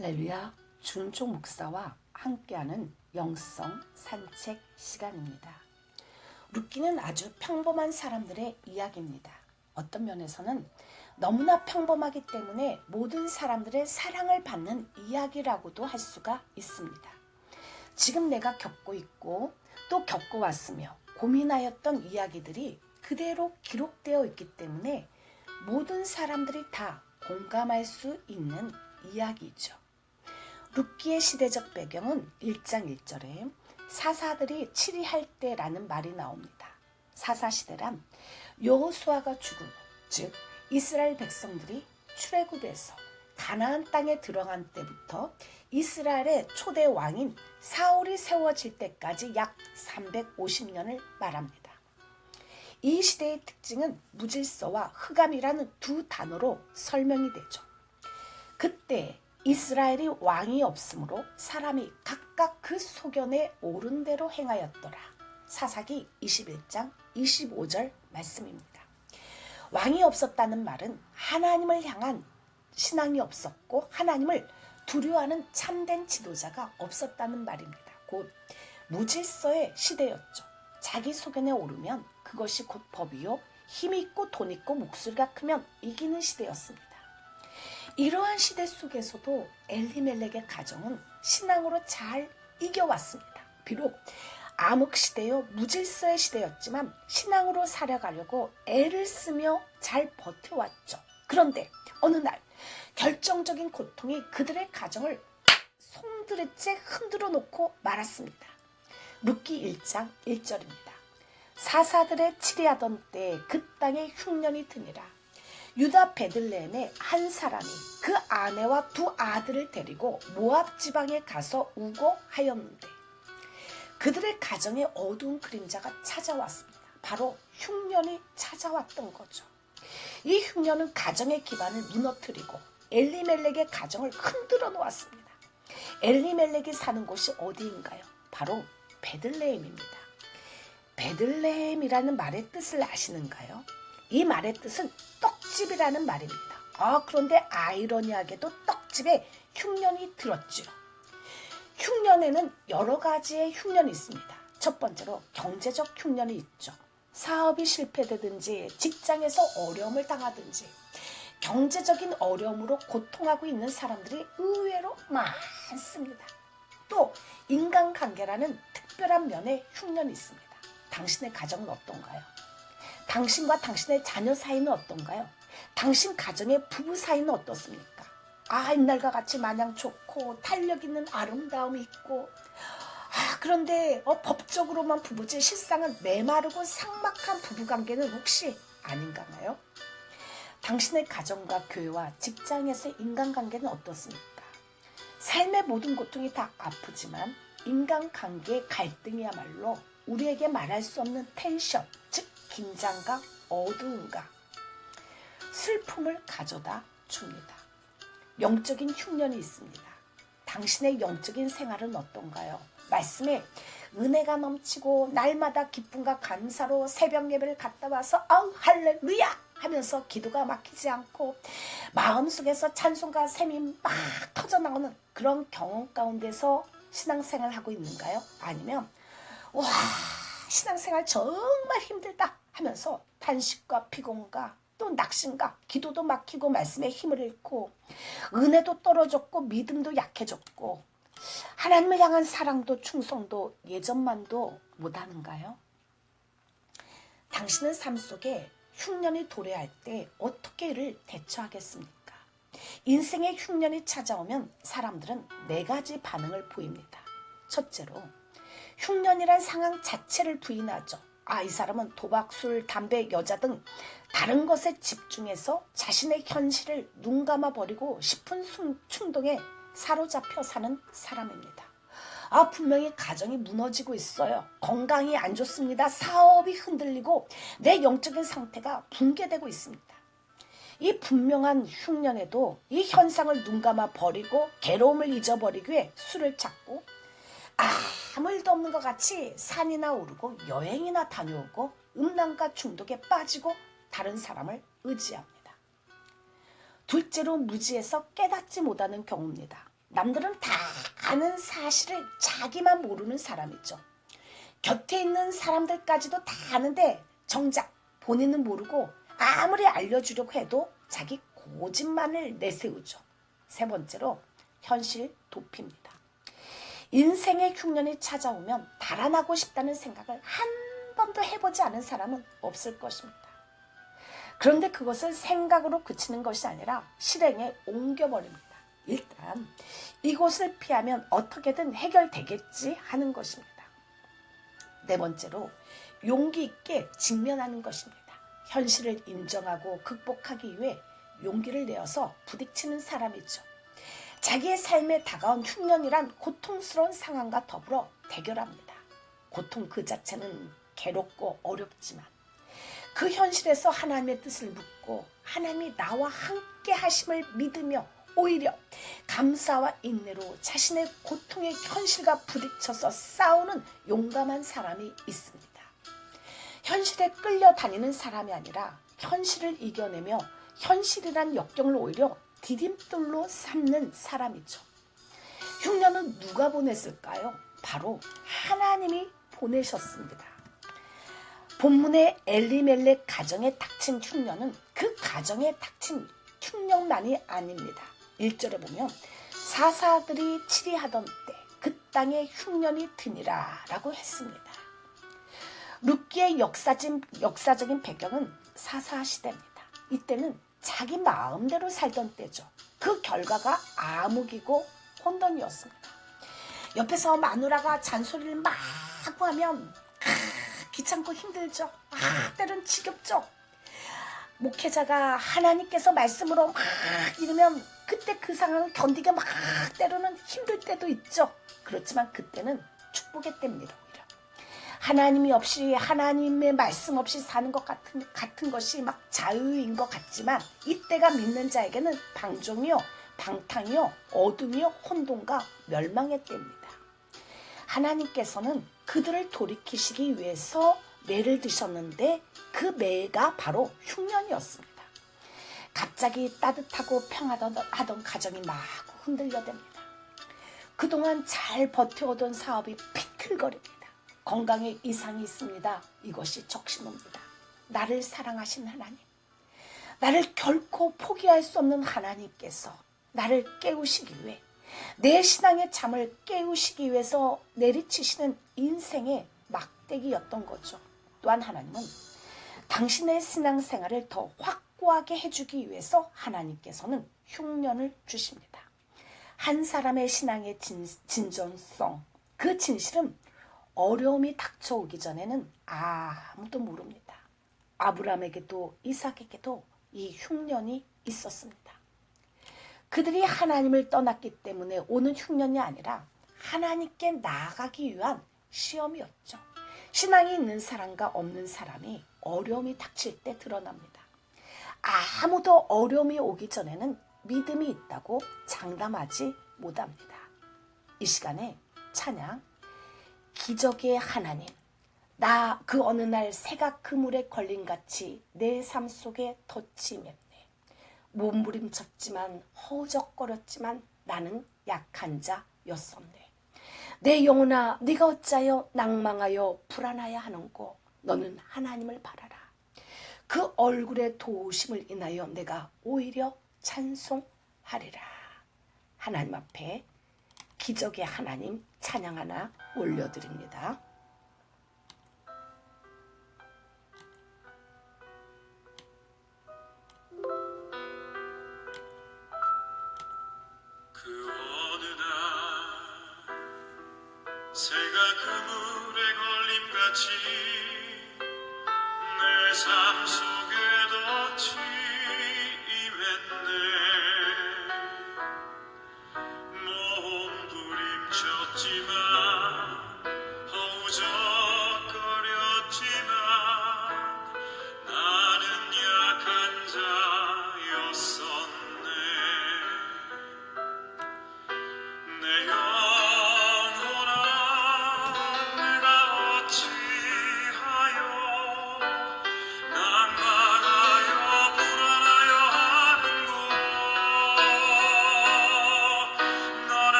할렐루야, 준종 목사와 함께하는 영성 산책 시간입니다. 룻기는 아주 평범한 사람들의 이야기입니다. 어떤 면에서는 너무나 평범하기 때문에 모든 사람들의 사랑을 받는 이야기라고도 할 수가 있습니다. 지금 내가 겪고 있고 또 겪어왔으며 고민하였던 이야기들이 그대로 기록되어 있기 때문에 모든 사람들이 다 공감할 수 있는 이야기죠. 룻기의 시대적 배경은 1장 1절에 사사들이 치리할 때라는 말이 나옵니다. 사사시대란 여호수아가 죽은 후, 즉 이스라엘 백성들이 출애굽에서 가나안 땅에 들어간 때부터 이스라엘의 초대 왕인 사울이 세워질 때까지 약 350년을 말합니다. 이 시대의 특징은 무질서와 흑암이라는 두 단어로 설명이 되죠. 그때 이스라엘이 왕이 없으므로 사람이 각각 그 소견에 옳은 대로 행하였더라. 사사기 21장 25절 말씀입니다. 왕이 없었다는 말은 하나님을 향한 신앙이 없었고 하나님을 두려워하는 참된 지도자가 없었다는 말입니다. 곧 무질서의 시대였죠. 자기 소견에 오르면 그것이 곧 법이요, 힘이 있고 돈 있고 목소리가 크면 이기는 시대였습니다. 이러한 시대 속에서도 엘리멜렉의 가정은 신앙으로 잘 이겨왔습니다. 비록 암흑시대요 무질서의 시대였지만 신앙으로 살아가려고 애를 쓰며 잘 버텨왔죠. 그런데 어느 날 결정적인 고통이 그들의 가정을 송두리째 흔들어 놓고 말았습니다. 룻기 1장 1절입니다. 사사들의 치리하던 때에 그 땅에 흉년이 드니라. 유다 베들레헴의 한 사람이 그 아내와 두 아들을 데리고 모압 지방에 가서 우거하였는데 그들의 가정에 어두운 그림자가 찾아왔습니다. 바로 흉년이 찾아왔던 거죠. 이 흉년은 가정의 기반을 무너뜨리고 엘리멜렉의 가정을 흔들어 놓았습니다. 엘리멜렉이 사는 곳이 어디인가요? 바로 베들레헴입니다. 베들레헴이라는 말의 뜻을 아시는가요? 이 말의 뜻은 떡집이라는 말입니다. 그런데 아이러니하게도 떡집에 흉년이 들었죠. 흉년에는 여러 가지의 흉년이 있습니다. 첫 번째로 경제적 흉년이 있죠. 사업이 실패되든지 직장에서 어려움을 당하든지 경제적인 어려움으로 고통하고 있는 사람들이 의외로 많습니다. 또 인간관계라는 특별한 면의 흉년이 있습니다. 당신의 가정은 어떤가요? 당신과 당신의 자녀 사이는 어떤가요? 당신 가정의 부부 사이는 어떻습니까? 옛날과 같이 마냥 좋고 탄력 있는 아름다움이 있고 그런데 법적으로만 부부지 실상은 메마르고 삭막한 부부관계는 혹시 아닌가요? 당신의 가정과 교회와 직장에서의 인간관계는 어떻습니까? 삶의 모든 고통이 다 아프지만 인간관계의 갈등이야말로 우리에게 말할 수 없는 텐션, 즉 긴장과 어두움과 슬픔을 가져다 줍니다. 영적인 흉년이 있습니다. 당신의 영적인 생활은 어떤가요? 말씀에 은혜가 넘치고 날마다 기쁨과 감사로 새벽 예배를 갔다 와서 할렐루야 하면서 기도가 막히지 않고 마음속에서 찬송과 샘이 막 터져나오는 그런 경험 가운데서 신앙생활을 하고 있는가요? 아니면 신앙생활 정말 힘들다 하면서 탄식과 피곤과 또 낙심과 기도도 막히고 말씀에 힘을 잃고 은혜도 떨어졌고 믿음도 약해졌고 하나님을 향한 사랑도 충성도 예전만도 못하는가요? 당신은 삶 속에 흉년이 도래할 때 어떻게 이를 대처하겠습니까? 인생의 흉년이 찾아오면 사람들은 4가지 반응을 보입니다. 첫째로 흉년이란 상황 자체를 부인하죠. 이 사람은 도박, 술, 담배, 여자 등 다른 것에 집중해서 자신의 현실을 눈감아버리고 싶은 충동에 사로잡혀 사는 사람입니다. 분명히 가정이 무너지고 있어요. 건강이 안 좋습니다. 사업이 흔들리고 내 영적인 상태가 붕괴되고 있습니다. 이 분명한 흉년에도 이 현상을 눈감아 버리고 괴로움을 잊어버리기 위해 술을 찾고 아무 일도 없는 것 같이 산이나 오르고 여행이나 다녀오고 음란과 중독에 빠지고 다른 사람을 의지합니다. 둘째로 무지해서 깨닫지 못하는 경우입니다. 남들은 다 아는 사실을 자기만 모르는 사람이죠. 곁에 있는 사람들까지도 다 아는데 정작 본인은 모르고 아무리 알려주려고 해도 자기 고집만을 내세우죠. 세 번째로 현실 도피입니다. 인생의 흉년이 찾아오면 달아나고 싶다는 생각을 한 번도 해보지 않은 사람은 없을 것입니다. 그런데 그것을 생각으로 그치는 것이 아니라 실행에 옮겨버립니다. 일단 이곳을 피하면 어떻게든 해결되겠지 하는 것입니다. 네 번째로 용기 있게 직면하는 것입니다. 현실을 인정하고 극복하기 위해 용기를 내어서 부딪히는 사람이죠. 자기의 삶에 다가온 흉년이란 고통스러운 상황과 더불어 대결합니다. 고통 그 자체는 괴롭고 어렵지만 그 현실에서 하나님의 뜻을 묻고 하나님이 나와 함께 하심을 믿으며 오히려 감사와 인내로 자신의 고통의 현실과 부딪혀서 싸우는 용감한 사람이 있습니다. 현실에 끌려다니는 사람이 아니라 현실을 이겨내며 현실이란 역경을 오히려 디딤돌로 삼는 사람이죠. 흉년은 누가 보냈을까요? 바로 하나님이 보내셨습니다. 본문의 엘리멜렉 가정에 닥친 흉년은 그 가정에 닥친 흉년만이 아닙니다. 1절에 보면 사사들이 치리하던 때 그 땅에 흉년이 드니라 라고 했습니다. 룻기의 역사적인 배경은 사사시대입니다. 이때는 자기 마음대로 살던 때죠. 그 결과가 암흑이고 혼돈이었습니다. 옆에서 마누라가 잔소리를 막 하면 귀찮고 힘들죠. 때론 지겹죠. 목회자가 하나님께서 말씀으로 막 이러면 그때 그 상황을 견디기 막 때로는 힘들 때도 있죠. 그렇지만 그때는 축복의 때입니다. 오히려 하나님이 없이 하나님의 말씀 없이 사는 것 같은 것이 막 자유인 것 같지만 이때가 믿는 자에게는 방종이요 방탕이요 어둠이요 혼돈과 멸망의 때입니다. 하나님께서는 그들을 돌이키시기 위해서 매를 드셨는데 그 매가 바로 흉년이었습니다. 갑자기 따뜻하고 평화하던 가정이 마구 흔들려댑니다. 그동안 잘 버텨오던 사업이 비틀거립니다. 건강에 이상이 있습니다. 이것이 적신호입니다. 나를 사랑하신 하나님, 나를 결코 포기할 수 없는 하나님께서 나를 깨우시기 위해 내 신앙의 잠을 깨우시기 위해서 내리치시는 인생의 막대기였던 거죠. 또한 하나님은 당신의 신앙생활을 더 확고하게 해주기 위해서 하나님께서는 흉년을 주십니다. 한 사람의 신앙의 진정성, 그 진실은 어려움이 닥쳐오기 전에는 아무도 모릅니다. 아브라함에게도 이삭에게도 이 흉년이 있었습니다. 그들이 하나님을 떠났기 때문에 오는 흉년이 아니라 하나님께 나아가기 위한 시험이었죠. 신앙이 있는 사람과 없는 사람이 어려움이 닥칠 때 드러납니다. 아무도 어려움이 오기 전에는 믿음이 있다고 장담하지 못합니다. 이 시간에 찬양, 기적의 하나님, 나 그 어느 날 새가 그물에 걸림같이 내 삶 속에 덫이 맺네. 몸부림쳤지만 허우적거렸지만 나는 약한 자였었네. 내 영혼아 네가 어찌하여 낭망하여 불안하여 하는고. 너는 하나님을 바라라. 그 얼굴의 도우심을 인하여 내가 오히려 찬송하리라. 하나님 앞에 기적의 하나님 찬양 하나 올려드립니다. 그 어느 날 새가 그물에 걸림같이 내 삶 속에 덫이 임했네. 몸부림쳤지만 허우적거렸지만 나는 약한 자였었네. 내 영혼아 내가 어찌하여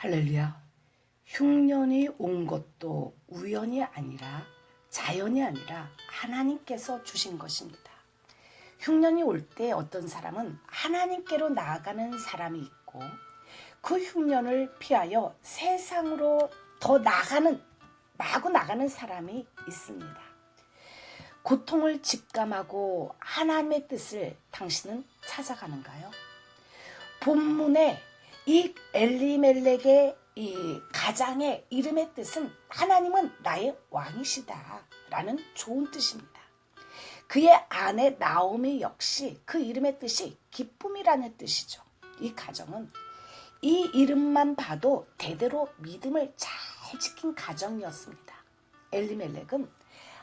할렐루야. 흉년이 온 것도 우연이 아니라 자연이 아니라 하나님께서 주신 것입니다. 흉년이 올 때 어떤 사람은 하나님께로 나아가는 사람이 있고 그 흉년을 피하여 세상으로 더 마구 나가는 사람이 있습니다. 고통을 직감하고 하나님의 뜻을 당신은 찾아가는가요? 본문에 이 엘리멜렉의 이 가장의 이름의 뜻은 하나님은 나의 왕이시다 라는 좋은 뜻입니다. 그의 아내 나오미 역시 그 이름의 뜻이 기쁨이라는 뜻이죠. 이 가정은 이 이름만 봐도 대대로 믿음을 잘 지킨 가정이었습니다. 엘리멜렉은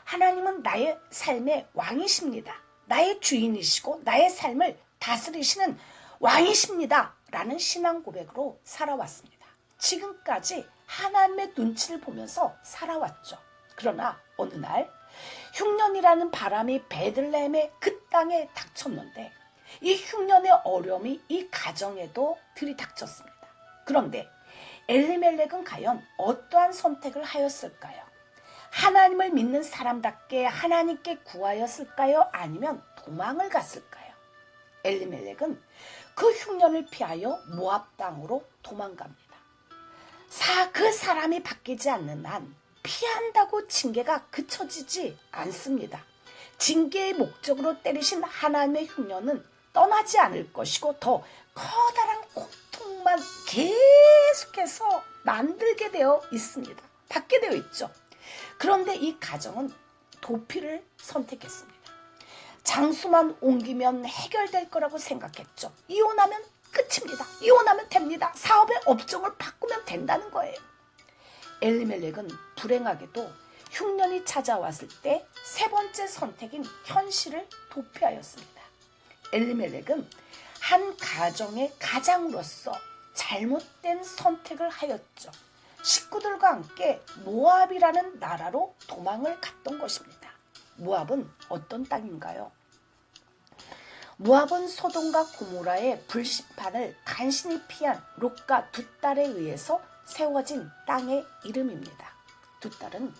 하나님은 나의 삶의 왕이십니다. 나의 주인이시고 나의 삶을 다스리시는 왕이십니다. 라는 신앙 고백으로 살아왔습니다. 지금까지 하나님의 눈치를 보면서 살아왔죠. 그러나 어느 날 흉년이라는 바람이 베들레헴의 그 땅에 닥쳤는데 이 흉년의 어려움이 이 가정에도 들이닥쳤습니다. 그런데 엘리멜렉은 과연 어떠한 선택을 하였을까요? 하나님을 믿는 사람답게 하나님께 구하였을까요? 아니면 도망을 갔을까요? 엘리멜렉은 그 흉년을 피하여 모압 땅으로 도망갑니다. 그 사람이 바뀌지 않는 한 피한다고 징계가 그쳐지지 않습니다. 징계의 목적으로 때리신 하나님의 흉년은 떠나지 않을 것이고 더 커다란 고통만 계속해서 만들게 되어 있습니다. 받게 되어 있죠. 그런데 이 가정은 도피를 선택했습니다. 장소만 옮기면 해결될 거라고 생각했죠. 이혼하면 끝입니다. 이혼하면 됩니다. 사업의 업종을 바꾸면 된다는 거예요. 엘리멜렉은 불행하게도 흉년이 찾아왔을 때 세 번째 선택인 현실을 도피하였습니다. 엘리멜렉은 한 가정의 가장으로서 잘못된 선택을 하였죠. 식구들과 함께 모압이라는 나라로 도망을 갔던 것입니다. 모압은 어떤 땅인가요? 모압은 소돔과 고모라의 불심판을 간신히 피한 롯과 두 딸에 의해서 세워진 땅의 이름입니다. 두 딸은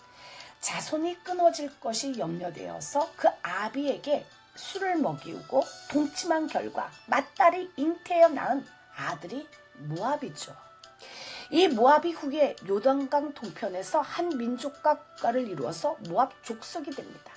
자손이 끊어질 것이 염려되어서 그 아비에게 술을 먹이우고 동침한 결과 맏딸이 잉태하여 낳은 아들이 모압이죠. 이 모압이 후에 요단강 동편에서 한 민족과 국가를 이루어서 모압 족속이 됩니다.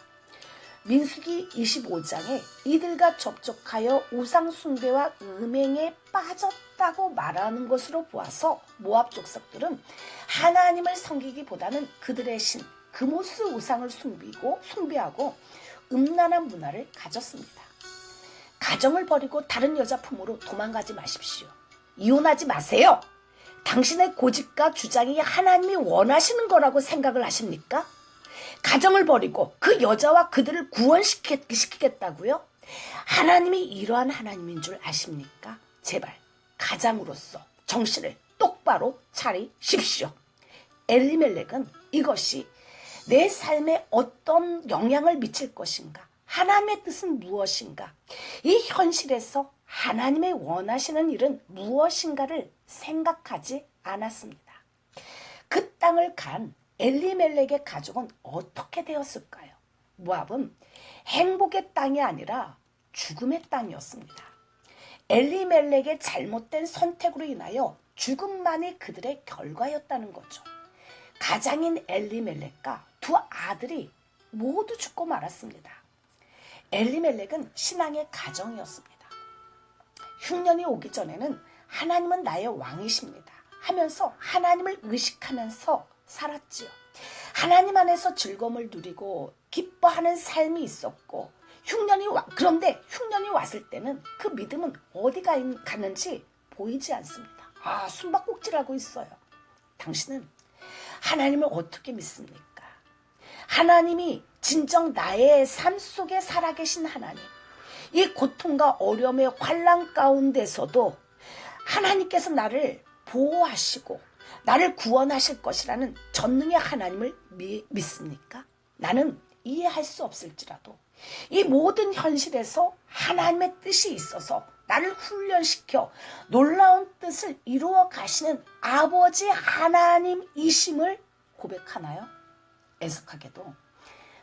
민수기 25장에 이들과 접촉하여 우상 숭배와 음행에 빠졌다고 말하는 것으로 보아서 모압 족속들은 하나님을 섬기기보다는 그들의 신 그모스 우상을 숭배하고 음란한 문화를 가졌습니다. 가정을 버리고 다른 여자 품으로 도망가지 마십시오. 이혼하지 마세요. 당신의 고집과 주장이 하나님이 원하시는 거라고 생각을 하십니까? 가정을 버리고 그 여자와 그들을 구원시키겠다고요? 하나님이 이러한 하나님인 줄 아십니까? 제발 가장으로서 정신을 똑바로 차리십시오. 엘리멜렉은 이것이 내 삶에 어떤 영향을 미칠 것인가? 하나님의 뜻은 무엇인가? 이 현실에서 하나님의 원하시는 일은 무엇인가를 생각하지 않았습니다. 그 땅을 간 엘리멜렉의 가족은 어떻게 되었을까요? 모압은 행복의 땅이 아니라 죽음의 땅이었습니다. 엘리멜렉의 잘못된 선택으로 인하여 죽음만이 그들의 결과였다는 거죠. 가장인 엘리멜렉과 두 아들이 모두 죽고 말았습니다. 엘리멜렉은 신앙의 가정이었습니다. 흉년이 오기 전에는 하나님은 나의 왕이십니다 하면서 하나님을 의식하면서 살았지요. 하나님 안에서 즐거움을 누리고 기뻐하는 삶이 있었고 그런데 흉년이 왔을 때는 그 믿음은 어디 갔는지 보이지 않습니다. 숨바꼭질하고 있어요. 당신은 하나님을 어떻게 믿습니까? 하나님이 진정 나의 삶 속에 살아계신 하나님, 이 고통과 어려움의 환난 가운데서도 하나님께서 나를 보호하시고 나를 구원하실 것이라는 전능의 하나님을 믿습니까? 나는 이해할 수 없을지라도 이 모든 현실에서 하나님의 뜻이 있어서 나를 훈련시켜 놀라운 뜻을 이루어 가시는 아버지 하나님이심을 고백하나요? 애석하게도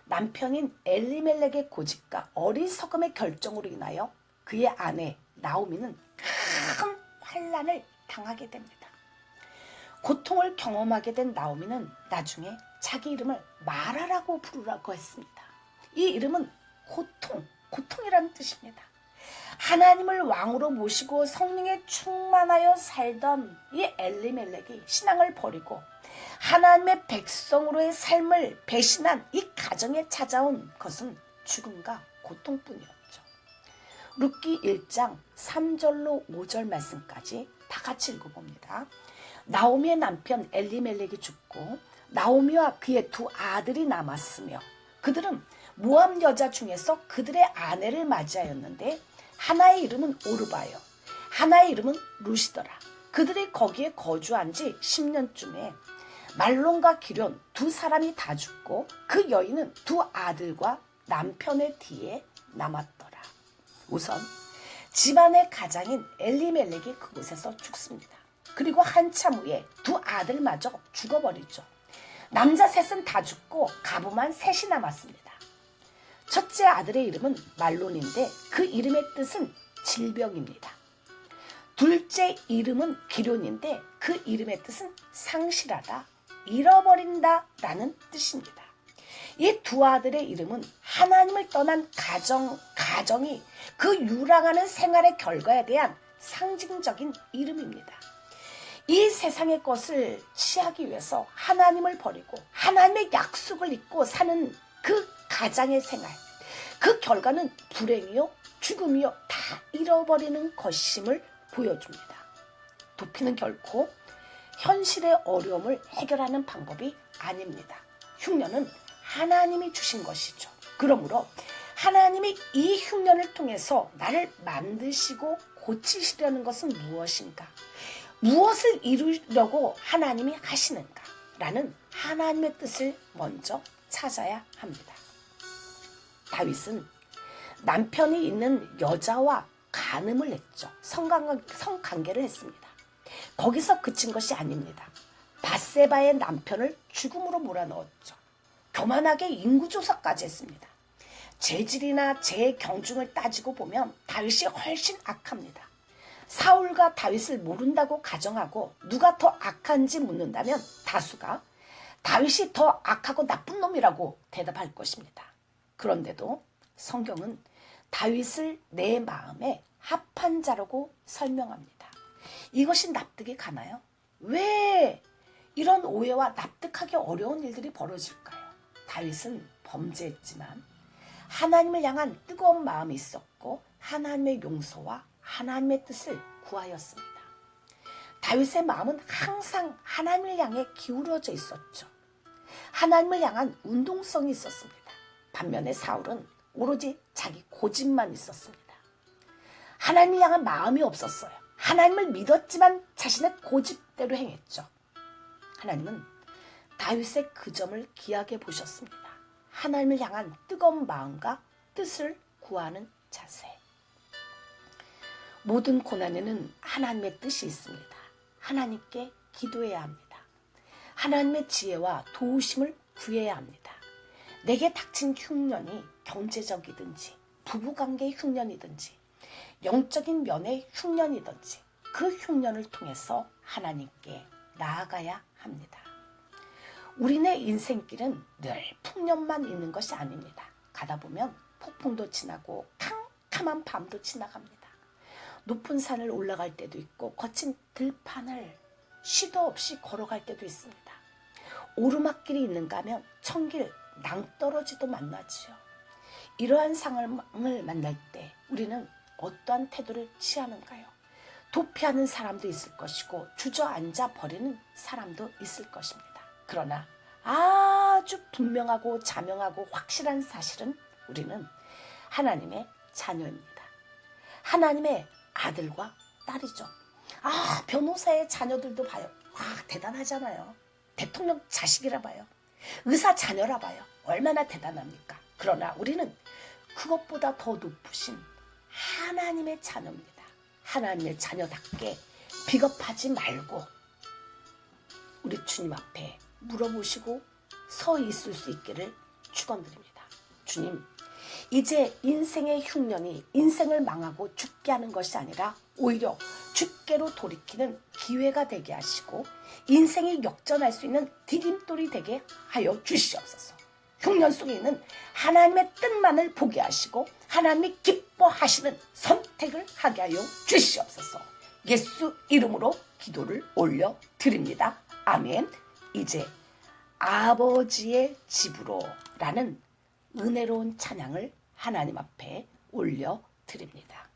남편인 엘리멜렉의 고집과 어리석음의 결정으로 인하여 그의 아내 나오미는 큰 환난을 당하게 됩니다. 고통을 경험하게 된 나오미는 나중에 자기 이름을 마라라고 부르라고 했습니다. 이 이름은 고통이라는 뜻입니다. 하나님을 왕으로 모시고 성령에 충만하여 살던 이 엘리멜렉이 신앙을 버리고 하나님의 백성으로의 삶을 배신한 이 가정에 찾아온 것은 죽음과 고통뿐이었죠. 룻기 1장 3절로 5절 말씀까지 다 같이 읽어봅니다. 나오미의 남편 엘리멜렉이 죽고 나오미와 그의 두 아들이 남았으며 그들은 모압 여자 중에서 그들의 아내를 맞이하였는데 하나의 이름은 오르바요 하나의 이름은 루시더라. 그들이 거기에 거주한 지 10년쯤에 말론과 기럨 두 사람이 다 죽고 그 여인은 두 아들과 남편의 뒤에 남았더라. 우선 집안의 가장인 엘리멜렉이 그곳에서 죽습니다. 그리고 한참 후에 두 아들마저 죽어버리죠. 남자 셋은 다 죽고 가부만 셋이 남았습니다. 첫째 아들의 이름은 말론인데 그 이름의 뜻은 질병입니다. 둘째 이름은 기럨인데 그 이름의 뜻은 상실하다, 잃어버린다 라는 뜻입니다. 이 두 아들의 이름은 하나님을 떠난 가정이 그 유랑하는 생활의 결과에 대한 상징적인 이름입니다. 이 세상의 것을 취하기 위해서 하나님을 버리고 하나님의 약속을 잊고 사는 그 가장의 생활, 그 결과는 불행이요 죽음이요 다 잃어버리는 것임을 보여줍니다. 도피는 결코 현실의 어려움을 해결하는 방법이 아닙니다. 흉년은 하나님이 주신 것이죠. 그러므로 하나님이 이 흉년을 통해서 나를 만드시고 고치시려는 것은 무엇인가? 무엇을 이루려고 하나님이 하시는가? 라는 하나님의 뜻을 먼저 찾아야 합니다. 다윗은 남편이 있는 여자와 간음을 했죠. 성관계를 했습니다. 거기서 그친 것이 아닙니다. 밧세바의 남편을 죽음으로 몰아넣었죠. 교만하게 인구조사까지 했습니다. 재질이나 재경중을 따지고 보면 다윗이 훨씬 악합니다. 사울과 다윗을 모른다고 가정하고 누가 더 악한지 묻는다면 다수가 다윗이 더 악하고 나쁜 놈이라고 대답할 것입니다. 그런데도 성경은 다윗을 내 마음에 합한 자라고 설명합니다. 이것이 납득이 가나요? 왜 이런 오해와 납득하기 어려운 일들이 벌어질까요? 다윗은 범죄했지만 하나님을 향한 뜨거운 마음이 있었고 하나님의 용서와 하나님의 뜻을 구하였습니다. 다윗의 마음은 항상 하나님을 향해 기울어져 있었죠. 하나님을 향한 운동성이 있었습니다. 반면에 사울은 오로지 자기 고집만 있었습니다. 하나님을 향한 마음이 없었어요. 하나님을 믿었지만 자신의 고집대로 행했죠. 하나님은 다윗의 그 점을 귀하게 보셨습니다. 하나님을 향한 뜨거운 마음과 뜻을 구하는 자세. 모든 고난에는 하나님의 뜻이 있습니다. 하나님께 기도해야 합니다. 하나님의 지혜와 도우심을 구해야 합니다. 내게 닥친 흉년이 경제적이든지 부부관계의 흉년이든지 영적인 면의 흉년이든지 그 흉년을 통해서 하나님께 나아가야 합니다. 우리네 인생길은 늘 풍년만 있는 것이 아닙니다. 가다 보면 폭풍도 지나고 캄캄한 밤도 지나갑니다. 높은 산을 올라갈 때도 있고 거친 들판을 쉬도 없이 걸어갈 때도 있습니다. 오르막길이 있는가 하면 천길 낭떠러지도 만나지요. 이러한 상황을 만날 때 우리는 어떠한 태도를 취하는가요? 도피하는 사람도 있을 것이고 주저앉아 버리는 사람도 있을 것입니다. 그러나 아주 분명하고 자명하고 확실한 사실은 우리는 하나님의 자녀입니다. 하나님의 아들과 딸이죠. 변호사의 자녀들도 봐요. 대단하잖아요. 대통령 자식이라 봐요. 의사 자녀라 봐요. 얼마나 대단합니까? 그러나 우리는 그것보다 더 높으신 하나님의 자녀입니다. 하나님의 자녀답게 비겁하지 말고 우리 주님 앞에 물어보시고 서 있을 수 있기를 축원드립니다. 주님, 이제 인생의 흉년이 인생을 망하고 죽게 하는 것이 아니라 오히려 주께로 돌이키는 기회가 되게 하시고 인생이 역전할 수 있는 디딤돌이 되게 하여 주시옵소서. 흉년 속에 있는 하나님의 뜻만을 보게 하시고 하나님이 기뻐하시는 선택을 하게 하여 주시옵소서. 예수 이름으로 기도를 올려드립니다. 아멘. 이제 아버지의 집으로 라는 은혜로운 찬양을 하나님 앞에 올려드립니다.